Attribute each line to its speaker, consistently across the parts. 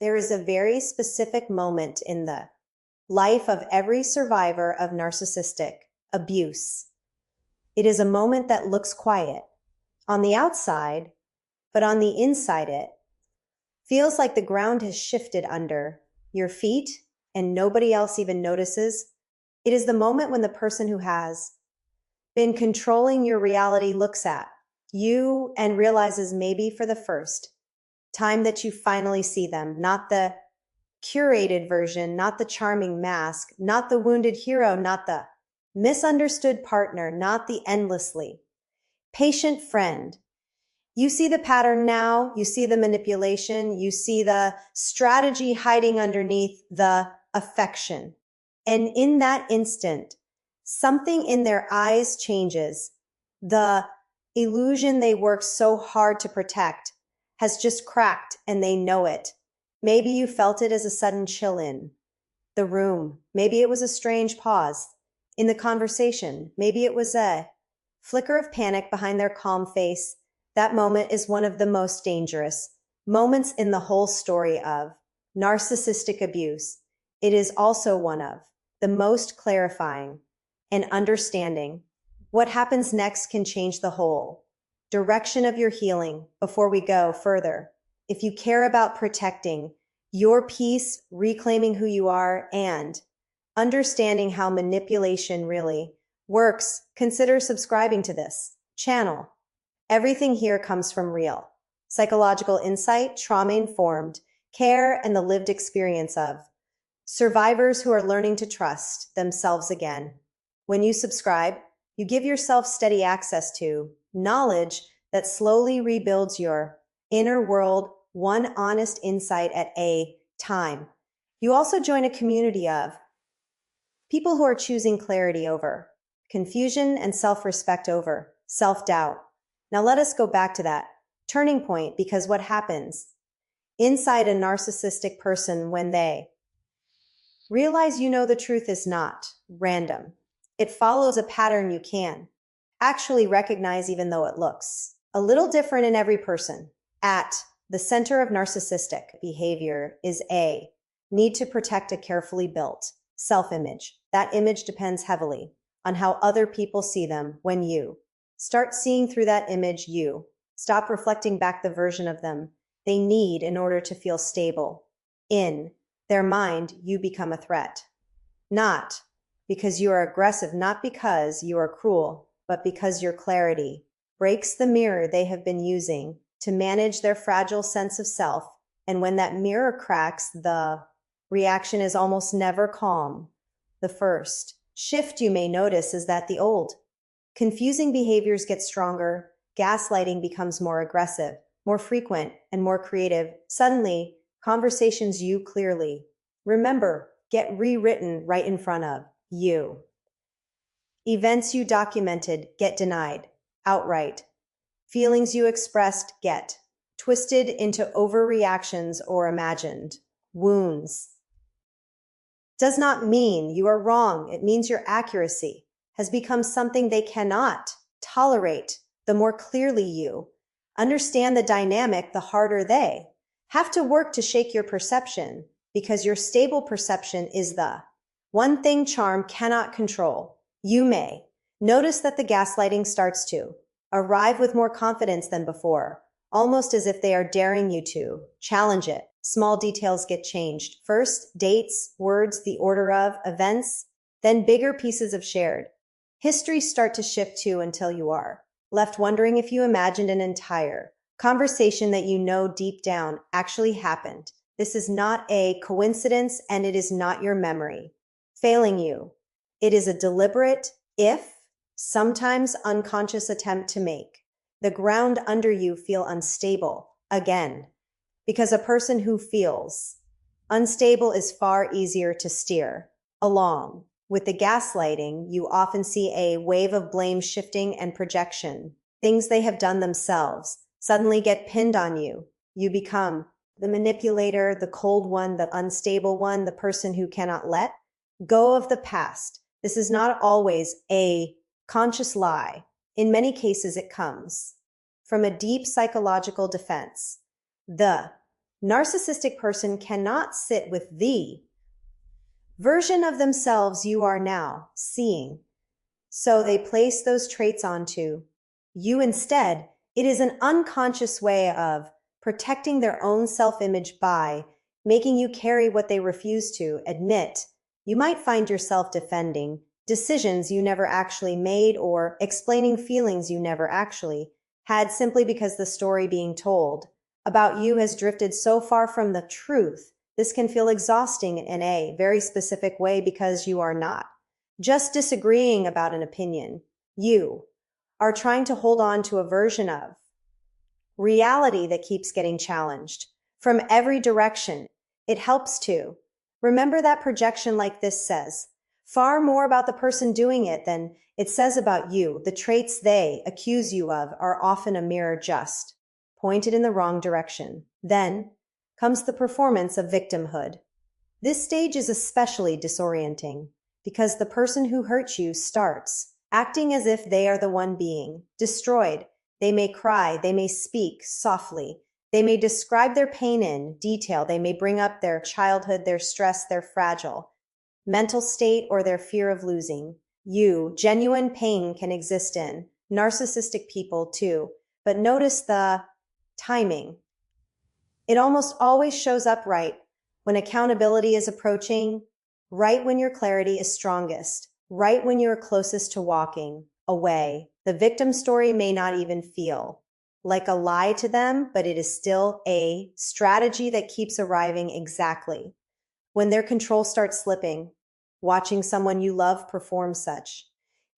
Speaker 1: There is a very specific moment in the life of every survivor of narcissistic abuse. It is a moment that looks quiet on the outside, but on the inside it feels like the ground has shifted under your feet and nobody else even notices. It is the moment when the person who has been controlling your reality looks at you and realizes, maybe for the first time, that you finally see them, not the curated version, not the charming mask, not the wounded hero, not the misunderstood partner, not the endlessly patient friend. You see the pattern now, you see the manipulation, you see the strategy hiding underneath the affection. And in that instant, something in their eyes changes. The illusion they worked so hard to protect has just cracked and they know it. Maybe you felt it as a sudden chill in the room. Maybe it was a strange pause in the conversation. Maybe it was a flicker of panic behind their calm face. That moment is one of the most dangerous moments in the whole story of narcissistic abuse. It is also one of the most clarifying and understanding. What happens next can change the whole direction of your healing. Before we go further, if you care about protecting your peace, reclaiming who you are, and understanding how manipulation really works, consider subscribing to this channel. Everything here comes from real psychological insight, trauma-informed care, and the lived experience of survivors who are learning to trust themselves again. When you subscribe, you give yourself steady access to knowledge that slowly rebuilds your inner world, one honest insight at a time. You also join a community of people who are choosing clarity over confusion and self-respect over self-doubt. Now let us go back to that turning point, because what happens inside a narcissistic person when they realize the truth is not random. It follows a pattern you can actually recognize, even though it looks a little different in every person. At the center of narcissistic behavior is a need to protect a carefully built self-image. That image depends heavily on how other people see them. When you start seeing through that image, you stop reflecting back the version of them they need in order to feel stable. In their mind, you become a threat. Not because you are aggressive, not because you are cruel, but because your clarity breaks the mirror they have been using to manage their fragile sense of self. And when that mirror cracks, the reaction is almost never calm. The first shift you may notice is that the old, confusing behaviors get stronger. Gaslighting becomes more aggressive, more frequent, and more creative. Suddenly, conversations you clearly remember get rewritten right in front of you. Events you documented get denied outright. Feelings you expressed get twisted into overreactions or imagined wounds. Does not mean you are wrong. It means your accuracy has become something they cannot tolerate. The more clearly you understand the dynamic, the harder they have to work to shake your perception, because your stable perception is the one thing charm cannot control. You may notice that the gaslighting starts to arrive with more confidence than before, almost as if they are daring you to challenge it. Small details get changed. First, dates, words, the order of events, then bigger pieces of shared history start to shift too, until you are left wondering if you imagined an entire conversation that deep down actually happened. This is not a coincidence, and it is not your memory failing you. It is a deliberate, if sometimes unconscious attempt to make the ground under you feel unstable again. Because a person who feels unstable is far easier to steer along. With the gaslighting, you often see a wave of blame shifting and projection. Things they have done themselves suddenly get pinned on you. You become the manipulator, the cold one, the unstable one, the person who cannot let go of the past. This is not always a conscious lie. In many cases, it comes from a deep psychological defense. The Narcissistic person cannot sit with the version of themselves you are now seeing. So they place those traits onto you instead. It is an unconscious way of protecting their own self-image by making you carry what they refuse to admit. You might find yourself defending decisions you never actually made or explaining feelings you never actually had simply because the story being told about you has drifted so far from the truth. This can feel exhausting in a very specific way because you are not just disagreeing about an opinion. You are trying to hold on to a version of reality that keeps getting challenged from every direction. It helps to remember that projection like this says far more about the person doing it than it says about you. The traits they accuse you of are often a mirror just pointed in the wrong direction. Then comes the performance of victimhood. This stage is especially disorienting because the person who hurt you starts acting as if they are the one being destroyed. They may cry, they may speak softly, they may describe their pain in detail, they may bring up their childhood, their stress, their fragile mental state, or their fear of losing you. Genuine pain can exist in narcissistic people too, but notice the timing. It almost always shows up right when accountability is approaching, right when your clarity is strongest, right when you're closest to walking away. The victim story may not even feel like a lie to them, but it is still a strategy that keeps arriving exactly when their control starts slipping. Watching someone you love perform such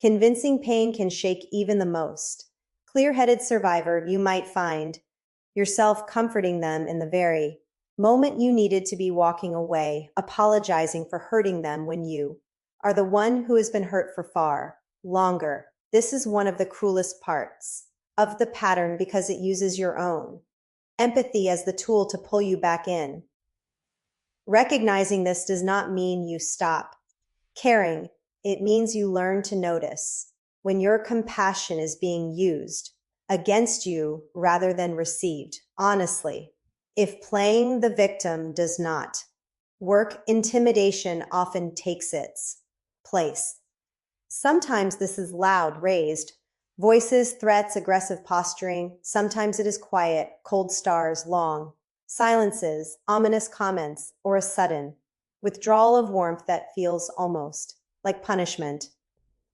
Speaker 1: convincing pain can shake even the most clear-headed survivor. You might find yourself comforting them in the very moment you needed to be walking away, apologizing for hurting them when you are the one who has been hurt for far longer. This is one of the cruelest parts of the pattern because it uses your own empathy as the tool to pull you back in. Recognizing this does not mean you stop caring. It means you learn to notice when your compassion is being used against you rather than received. Honestly, if playing the victim does not work, intimidation often takes its place. Sometimes this is loud, raised voices, threats, aggressive posturing. Sometimes it is quiet, cold stars, long silences, ominous comments, or a sudden withdrawal of warmth that feels almost like punishment.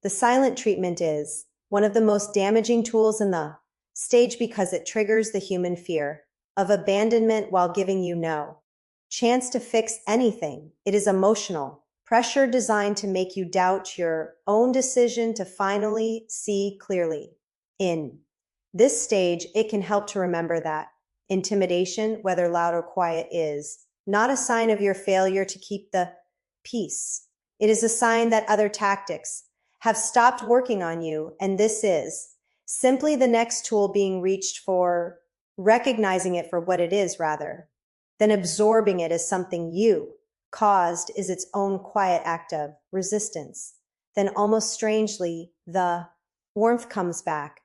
Speaker 1: The silent treatment is one of the most damaging tools in the stage because it triggers the human fear of abandonment while giving you no chance to fix anything. It is emotional pressure designed to make you doubt your own decision to finally see clearly. In this stage, it can help to remember that intimidation, whether loud or quiet, is not a sign of your failure to keep the peace. It is a sign that other tactics have stopped working on you, and this is simply the next tool being reached for. Recognizing it for what it is rather than absorbing it as something you caused is its own quiet act of resistance. Then almost strangely, the warmth comes back.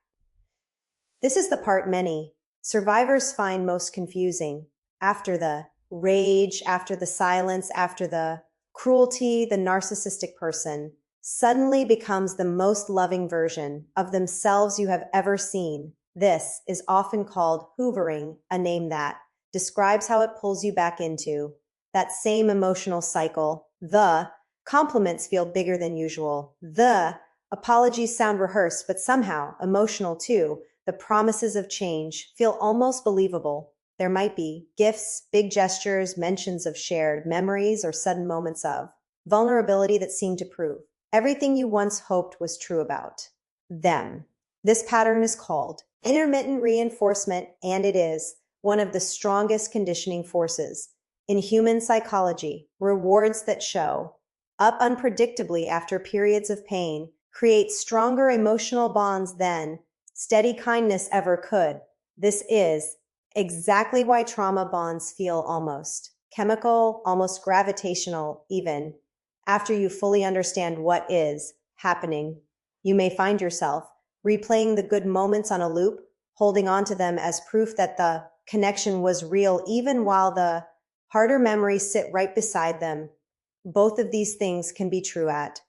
Speaker 1: This is the part many survivors find most confusing. After the rage, after the silence, after the cruelty, the narcissistic person suddenly becomes the most loving version of themselves you have ever seen. This is often called hoovering, a name that describes how it pulls you back into that same emotional cycle. The compliments feel bigger than usual. The apologies sound rehearsed, but somehow emotional too. The promises of change feel almost believable. There might be gifts, big gestures, mentions of shared memories, or sudden moments of vulnerability that seem to prove everything you once hoped was true about them. This pattern is called intermittent reinforcement, and it is one of the strongest conditioning forces in human psychology. Rewards that show up unpredictably after periods of pain create stronger emotional bonds than steady kindness ever could. This is exactly why trauma bonds feel almost chemical, almost gravitational, even after you fully understand what is happening. You may find yourself replaying the good moments on a loop, holding on to them as proof that the connection was real even while the harder memories sit right beside them. Both of these things can be true at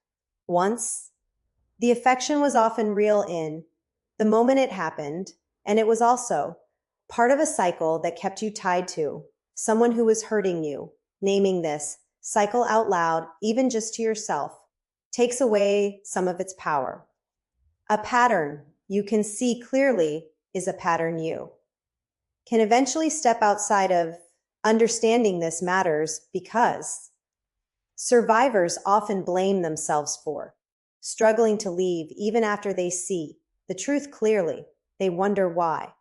Speaker 1: once. The affection was often real in the moment it happened, and it was also part of a cycle that kept you tied to someone who was hurting you. Naming this cycle out loud, even just to yourself, takes away some of its power. A pattern you can see clearly is a pattern you can eventually step outside of. Understanding this matters because survivors often blame themselves for struggling to leave even after they see the truth clearly. They wonder why.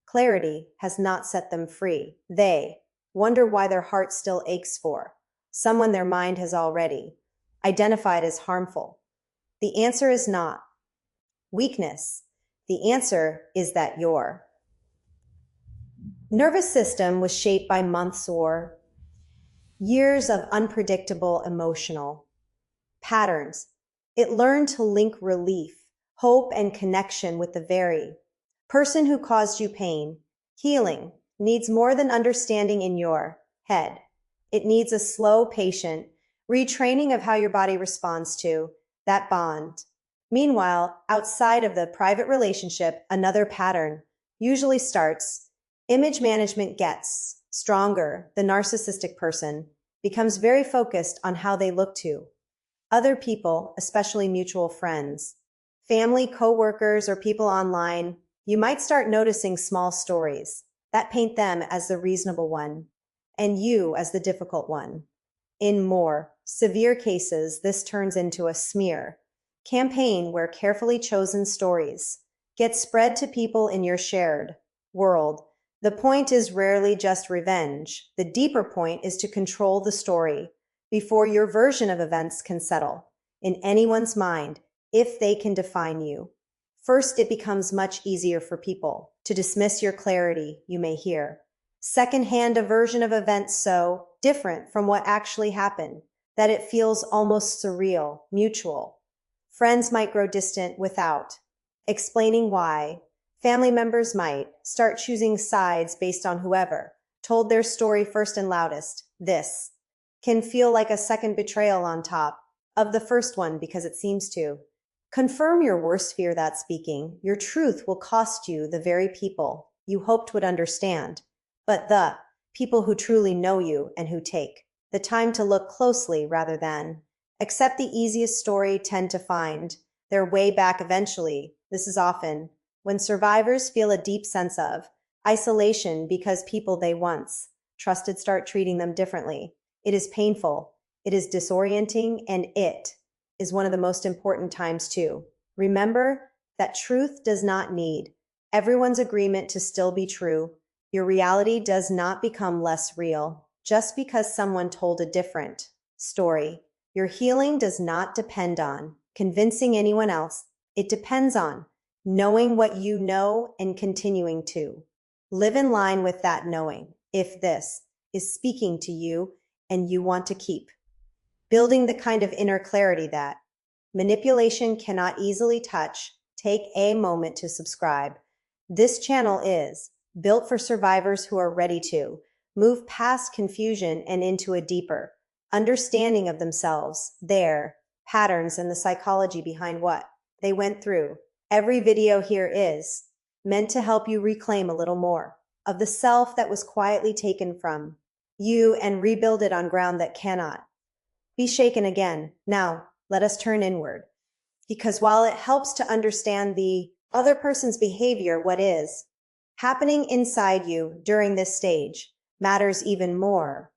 Speaker 1: Clarity has not set them free. They wonder why their heart still aches for someone their mind has already identified as harmful. The answer is not weakness. The answer is that your nervous system was shaped by months or years of unpredictable emotional patterns. It learned to link relief, hope, and connection with the very person who caused you pain. Healing needs more than understanding in your head. It needs a slow, patient retraining of how your body responds to that bond. Meanwhile, outside of the private relationship, another pattern usually starts. Image management gets stronger. The narcissistic person becomes very focused on how they look to other people, especially mutual friends, family, coworkers, or people online. You might start noticing small stories that paint them as the reasonable one and you as the difficult one. In more severe cases, this turns into a smear campaign where carefully chosen stories get spread to people in your shared world. The point is rarely just revenge. The deeper point is to control the story before your version of events can settle in anyone's mind. If they can define you first, it becomes much easier for people to dismiss your clarity. You may hear secondhand a version of events so different from what actually happened that it feels almost surreal. Mutual friends might grow distant without explaining why. Family members might start choosing sides based on whoever told their story first and loudest. This can feel like a second betrayal on top of the first one because it seems to confirm your worst fear that speaking your truth will cost you the very people you hoped would understand. But the people who truly know you and who take the time to look closely rather than accept the easiest story tend to find their way back eventually. This is often when survivors feel a deep sense of isolation because people they once trusted start treating them differently. It is painful, it is disorienting, and it is one of the most important times to remember that truth does not need everyone's agreement to still be true. Your reality does not become less real just because someone told a different story. Your healing does not depend on convincing anyone else. It depends on knowing what you know and continuing to live in line with that knowing. If this is speaking to you and you want to keep building the kind of inner clarity that manipulation cannot easily touch, take a moment to subscribe. This channel is built for survivors who are ready to move past confusion and into a deeper understanding of themselves, their patterns, and the psychology behind what they went through. Every video here is meant to help you reclaim a little more of the self that was quietly taken from you and rebuild it on ground that cannot be shaken again. Now, let us turn inward, because while it helps to understand the other person's behavior, what is happening inside you during this stage matters even more.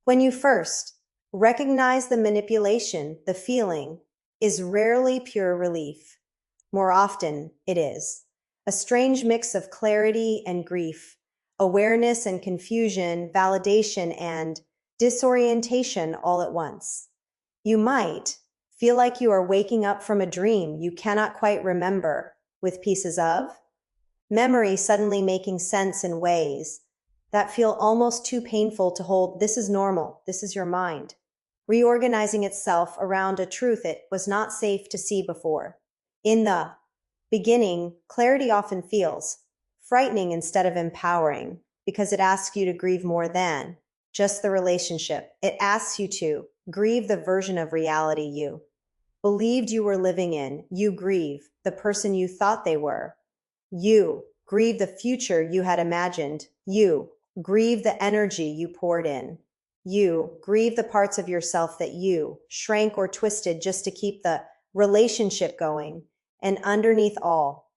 Speaker 1: When you first recognize the manipulation, the feeling is rarely pure relief. More often, it is a strange mix of clarity and grief, awareness and confusion, validation and disorientation all at once. You might feel like you are waking up from a dream you cannot quite remember, with pieces of memory suddenly making sense in ways that feel almost too painful to hold. This is normal. This is your mind reorganizing itself around a truth it was not safe to see before. In the beginning, clarity often feels frightening instead of empowering because it asks you to grieve more than just the relationship. It asks you to grieve the version of reality you believed you were living in. You grieve the person you thought they were. You grieve the future you had imagined. You grieve the energy you poured in. You grieve the parts of yourself that you shrank or twisted just to keep the relationship going. And underneath all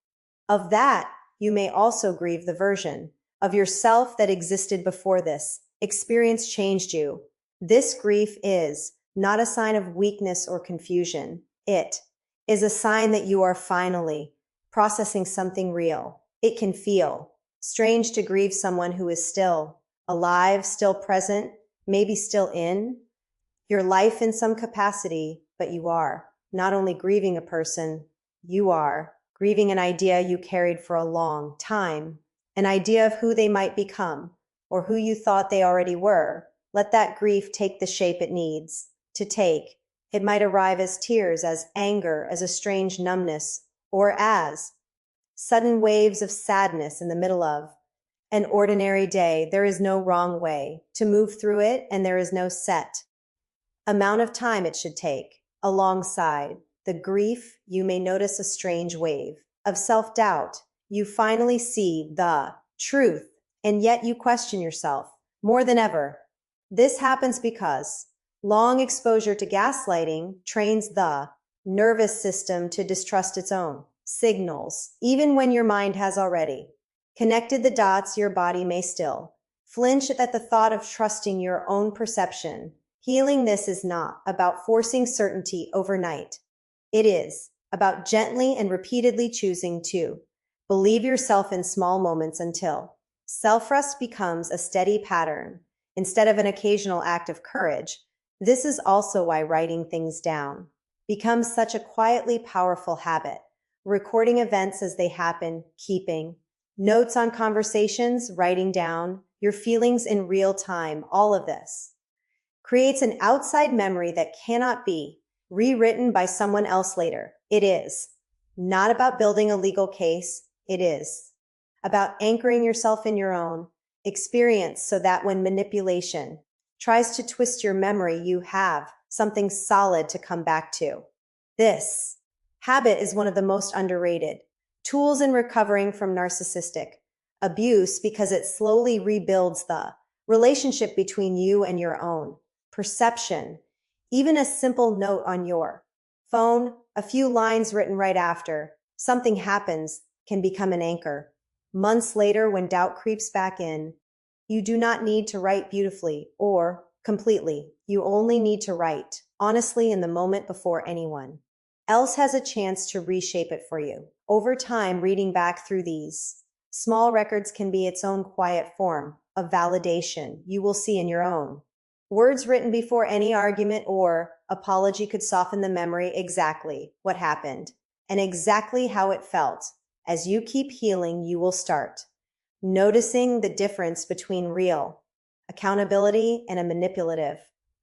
Speaker 1: of that, you may also grieve the version of yourself that existed before this experience changed you. This grief is not a sign of weakness or confusion. It is a sign that you are finally processing something real. It can feel strange to grieve someone who is still alive, still present, maybe still in your life in some capacity, but you are not only grieving a person, you are grieving an idea you carried for a long time, an idea of who they might become or who you thought they already were. Let that grief take the shape it needs to take. It might arrive as tears, as anger, as a strange numbness, or as sudden waves of sadness in the middle of an ordinary day. There is no wrong way to move through it, and there is no set amount of time it should take. Alongside the grief, you may notice a strange wave of self-doubt. You finally see the truth, and yet you question yourself more than ever. This happens because long exposure to gaslighting trains the nervous system to distrust its own signals. Even when your mind has already connected the dots, your body may still flinch at the thought of trusting your own perception. Healing this is not about forcing certainty overnight. It is about gently and repeatedly choosing to believe yourself in small moments until self-trust becomes a steady pattern instead of an occasional act of courage. This is also why writing things down becomes such a quietly powerful habit. Recording events as they happen, keeping notes on conversations, writing down your feelings in real time, all of this creates an outside memory that cannot be rewritten by someone else later. It is not about building a legal case. It is about anchoring yourself in your own experience so that when manipulation tries to twist your memory, you have something solid to come back to. This habit is one of the most underrated tools in recovering from narcissistic abuse because it slowly rebuilds the relationship between you and your own perception. Even a simple note on your phone, a few lines written right after something happens, can become an anchor. Months later, when doubt creeps back in, you do not need to write beautifully or completely. You only need to write honestly in the moment before anyone else has a chance to reshape it for you. Over time, reading back through these small records can be its own quiet form of validation. You will see in your own words written before any argument or apology could soften the memory exactly what happened and exactly how it felt. As you keep healing, you will start noticing the difference between real accountability and a manipulative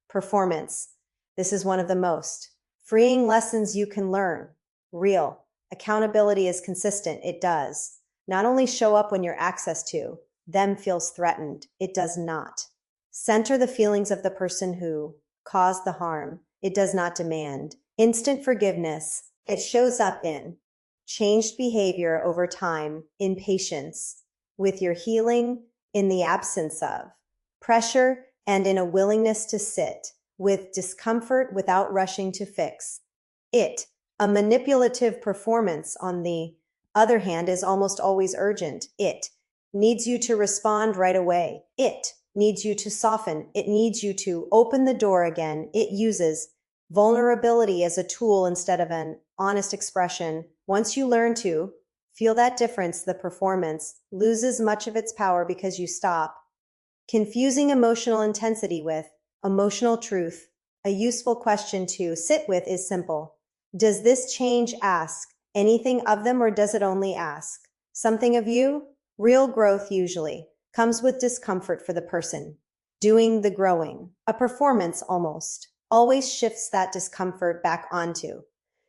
Speaker 1: performance. This is one of the most freeing lessons you can learn. Real accountability is consistent. It does not only show up when your access to them feels threatened, it does not center the feelings of the person who caused the harm. It does not demand instant forgiveness. It shows up in changed behavior over time, in patience with your healing, in the absence of pressure, and in a willingness to sit with discomfort without rushing to fix it. A manipulative performance, on the other hand, is almost always urgent. It needs you to respond right away. It needs you to soften. It needs you to open the door again. It uses vulnerability as a tool instead of an honest expression. Once you learn to feel that difference, the performance loses much of its power because you stop confusing emotional intensity with emotional truth. A useful question to sit with is simple. Does this change ask anything of them, or does it only ask something of you? Real growth usually comes with discomfort for the person doing the growing. A performance almost always shifts that discomfort back onto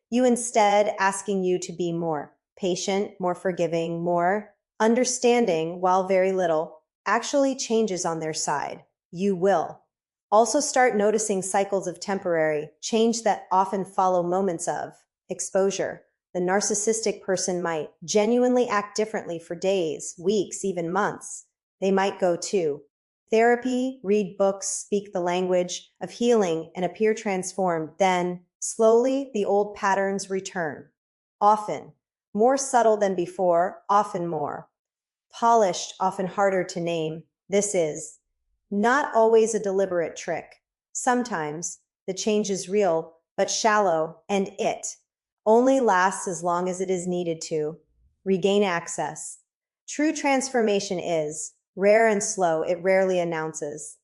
Speaker 1: you, instead asking you to be more patient, more forgiving, more understanding, while very little actually changes on their side. You will also start noticing cycles of temporary change that often follow moments of exposure. The narcissistic person might genuinely act differently for days, weeks, even months. They might go to therapy, read books, speak the language of healing, and appear transformed. Then, slowly, the old patterns return. Often, more subtle than before, often more polished, often harder to name. This is not always a deliberate trick. Sometimes the change is real, but shallow, and it only lasts as long as it is needed to regain access. True transformation is rare and slow. It rarely announces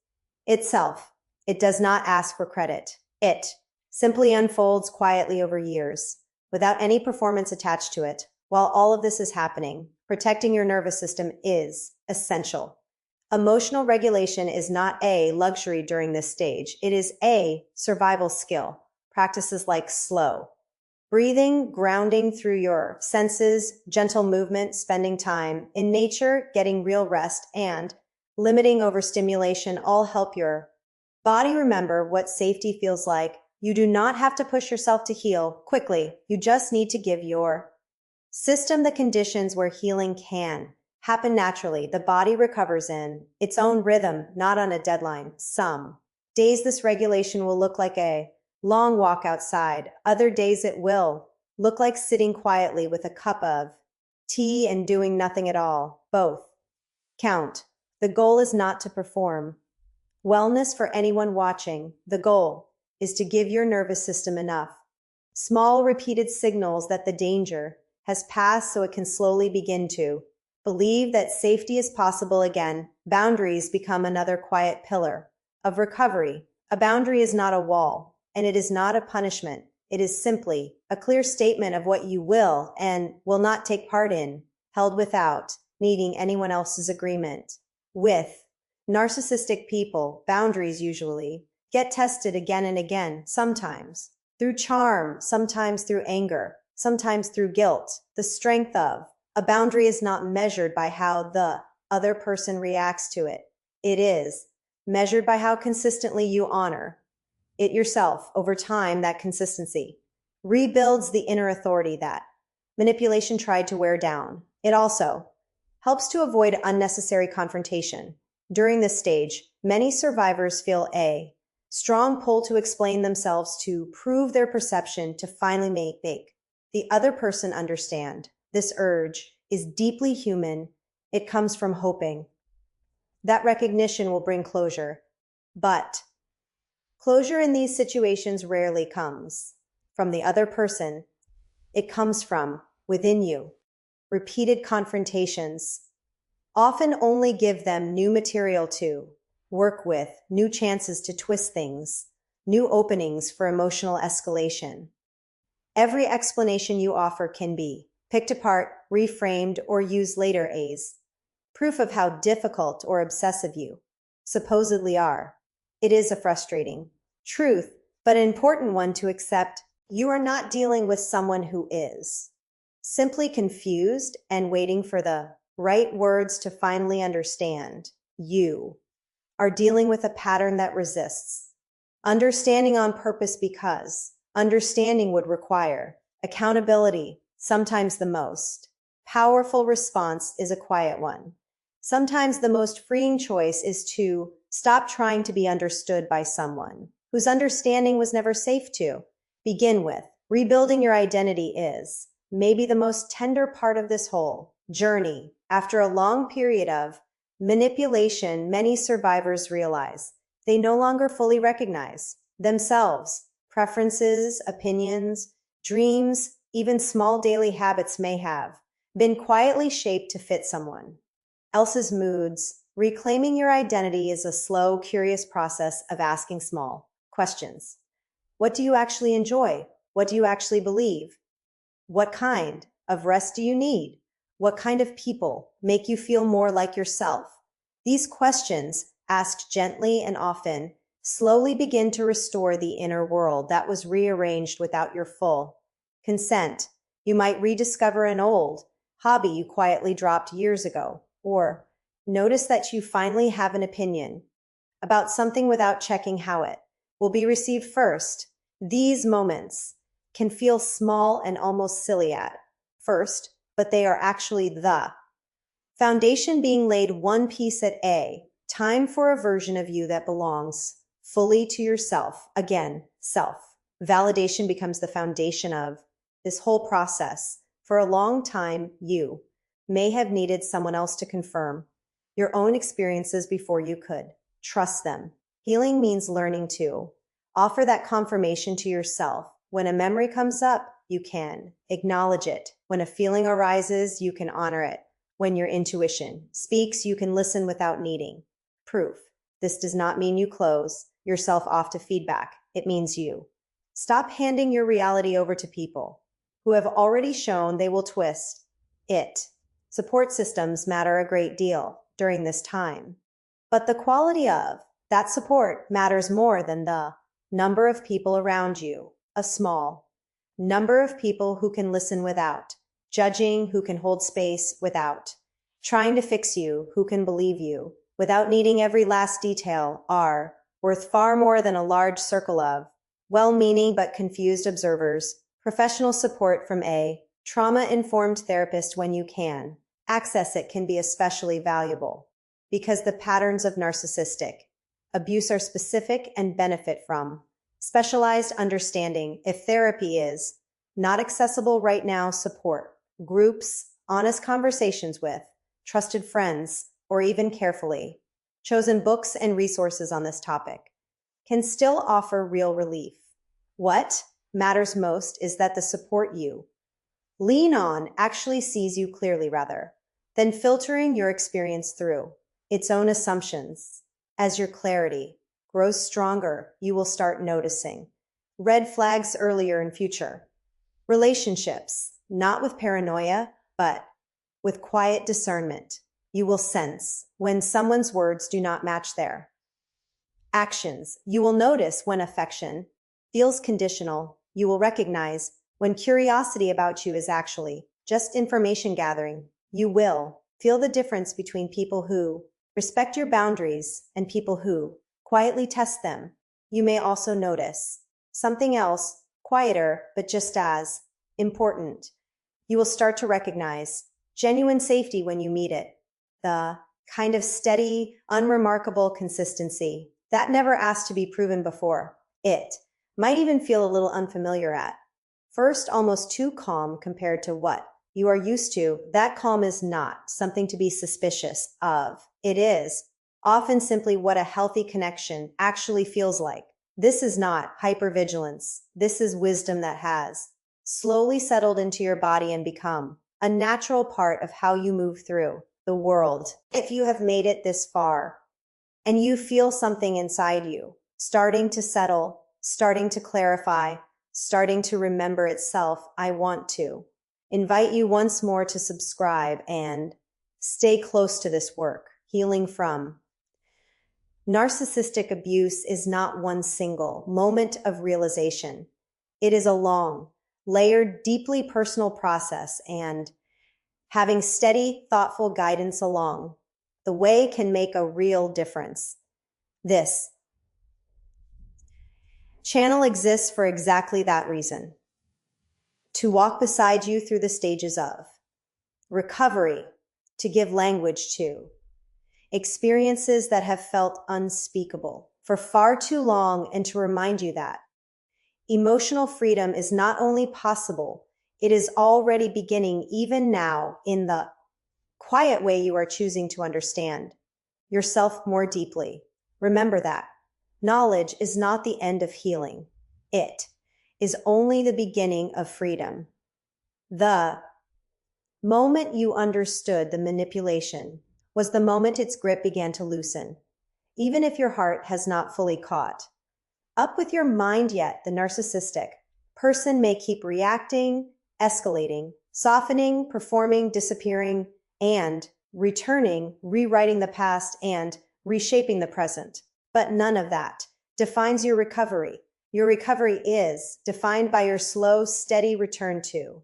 Speaker 1: itself. It does not ask for credit. It simply unfolds quietly over years, without any performance attached to it. While all of this is happening, protecting your nervous system is essential. Emotional regulation is not a luxury during this stage. It is a survival skill. Practices like slow breathing, grounding through your senses, gentle movement, spending time in nature, getting real rest, and limiting overstimulation all help your body remember what safety feels like. You do not have to push yourself to heal quickly. You just need to give your system the conditions where healing can happen naturally. The body recovers in its own rhythm, not on a deadline. Some days this regulation will look like a long walk outside. Other days it will look like sitting quietly with a cup of tea and doing nothing at all. Both count. The goal is not to perform wellness for anyone watching. The goal is to give your nervous system enough small repeated signals that the danger has passed so it can slowly begin to believe that safety is possible again. Boundaries become another quiet pillar of recovery. A boundary is not a wall, and it is not a punishment. It is simply a clear statement of what you will and will not take part in, held without needing anyone else's agreement. With narcissistic people, boundaries usually get tested again and again, sometimes through charm, sometimes through anger, sometimes through guilt. The strength of a boundary is not measured by how the other person reacts to it. It is measured by how consistently you honor it yourself. Over time. That consistency rebuilds the inner authority that manipulation tried to wear down. It also helps to avoid unnecessary confrontation. During this stage, many survivors feel a strong pull to explain themselves, to prove their perception, to finally make the other person understand. This urge is deeply human. It comes from hoping that recognition will bring closure. But closure in these situations rarely comes from the other person. It comes from within you. Repeated confrontations often only give them new material to work with, new chances to twist things, new openings for emotional escalation. Every explanation you offer can be picked apart, reframed, or used later as proof of how difficult or obsessive you supposedly are. It is a frustrating truth, but an important one to accept. You are not dealing with someone who is simply confused and waiting for the right words to finally understand. You are dealing with a pattern that resists understanding on purpose, because understanding would require accountability. Sometimes the most powerful response is a quiet one. Sometimes the most freeing choice is to stop trying to be understood by someone whose understanding was never safe to begin with. Rebuilding your identity is maybe the most tender part of this whole journey. After a long period of manipulation, many survivors realize they no longer fully recognize themselves. Preferences, opinions, dreams, even small daily habits may have been quietly shaped to fit someone else's moods. Reclaiming your identity is a slow, curious process of asking small questions. What do you actually enjoy? What do you actually believe? What kind of rest do you need? What kind of people make you feel more like yourself? These questions, asked gently and often, slowly begin to restore the inner world that was rearranged without your full consent. You might rediscover an old hobby you quietly dropped years ago, or Notice that you finally have an opinion about something without checking how it will be received first. These moments can feel small and almost silly at first, but they are actually the foundation being laid one piece at a time for a version of you that belongs fully to yourself. Again, self. Validation becomes the foundation of this whole process. For a long time, you may have needed someone else to confirm your own experiences before you could trust them. Healing means learning to offer that confirmation to yourself. When a memory comes up, you can acknowledge it. When a feeling arises, you can honor it. When your intuition speaks, you can listen without needing proof. This does not mean you close yourself off to feedback. It means you stop handing your reality over to people who have already shown they will twist it. Support systems matter a great deal during this time, but the quality of that support matters more than the number of people around you. A small number of people who can listen without judging, who can hold space without trying to fix you, who can believe you without needing every last detail, are worth far more than a large circle of well-meaning but confused observers. Professional support from a trauma-informed therapist when you can access it can be especially valuable because the patterns of narcissistic abuse are specific and benefit from specialized understanding. If therapy is not accessible right now, support groups, honest conversations with trusted friends, or even carefully chosen books and resources on this topic can still offer real relief. What matters most is that the support you lean on actually sees you clearly rather than filtering your experience through its own assumptions. As your clarity grows stronger, you will start noticing red flags earlier in future relationships, not with paranoia, but with quiet discernment. You will sense when someone's words do not match their actions. You will notice when affection feels conditional. You will recognize when curiosity about you is actually just information gathering. You will feel the difference between people who respect your boundaries and people who quietly test them. You may also notice something else, quieter, but just as important. You will start to recognize genuine safety when you meet it, the kind of steady, unremarkable consistency that never asked to be proven before. It might even feel a little unfamiliar at first, almost too calm compared to what you are used to. That calm is not something to be suspicious of. It is often simply what a healthy connection actually feels like. This is not hypervigilance. This is wisdom that has slowly settled into your body and become a natural part of how you move through the world. If you have made it this far and you feel something inside you starting to settle, starting to clarify, starting to remember itself, I want to invite you once more to subscribe and stay close to this work. Healing from narcissistic abuse is not one single moment of realization. It is a long, layered, deeply personal process, and having steady, thoughtful guidance along the way can make a real difference. This channel exists for exactly that reason, to walk beside you through the stages of recovery, to give language to experiences that have felt unspeakable for far too long, and to remind you that emotional freedom is not only possible, it is already beginning even now in the quiet way you are choosing to understand yourself more deeply. Remember that knowledge is not the end of healing. It is only the beginning of freedom. The moment you understood the manipulation was the moment its grip began to loosen, even if your heart has not fully caught up with your mind yet. The narcissistic person may keep reacting, escalating, softening, performing, disappearing, and returning, rewriting the past and reshaping the present. But none of that defines your recovery. Your recovery is defined by your slow, steady return to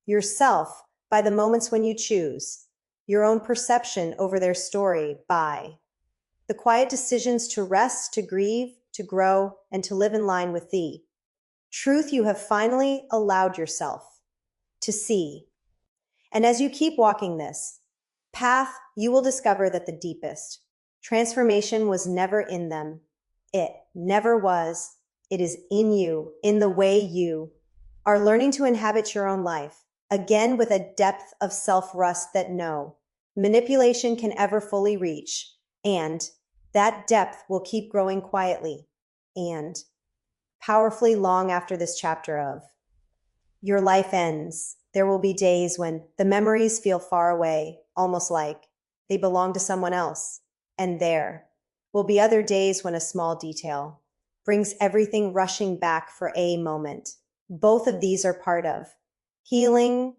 Speaker 1: yourself, by the moments when you choose your own perception over their story by the quiet decisions to rest, to grieve, to grow, and to live in line with thee. Truth you have finally allowed yourself to see. And as you keep walking this path, you will discover that the deepest transformation was never in them. It never was. It is in you, in the way you are learning to inhabit your own life, again with a depth of self-rust that no manipulation can ever fully reach. And that depth will keep growing quietly and powerfully long after this chapter of your life ends. There will be days when the memories feel far away, almost like they belong to someone else. And there will be other days when a small detail brings everything rushing back for a moment. Both of these are part of healing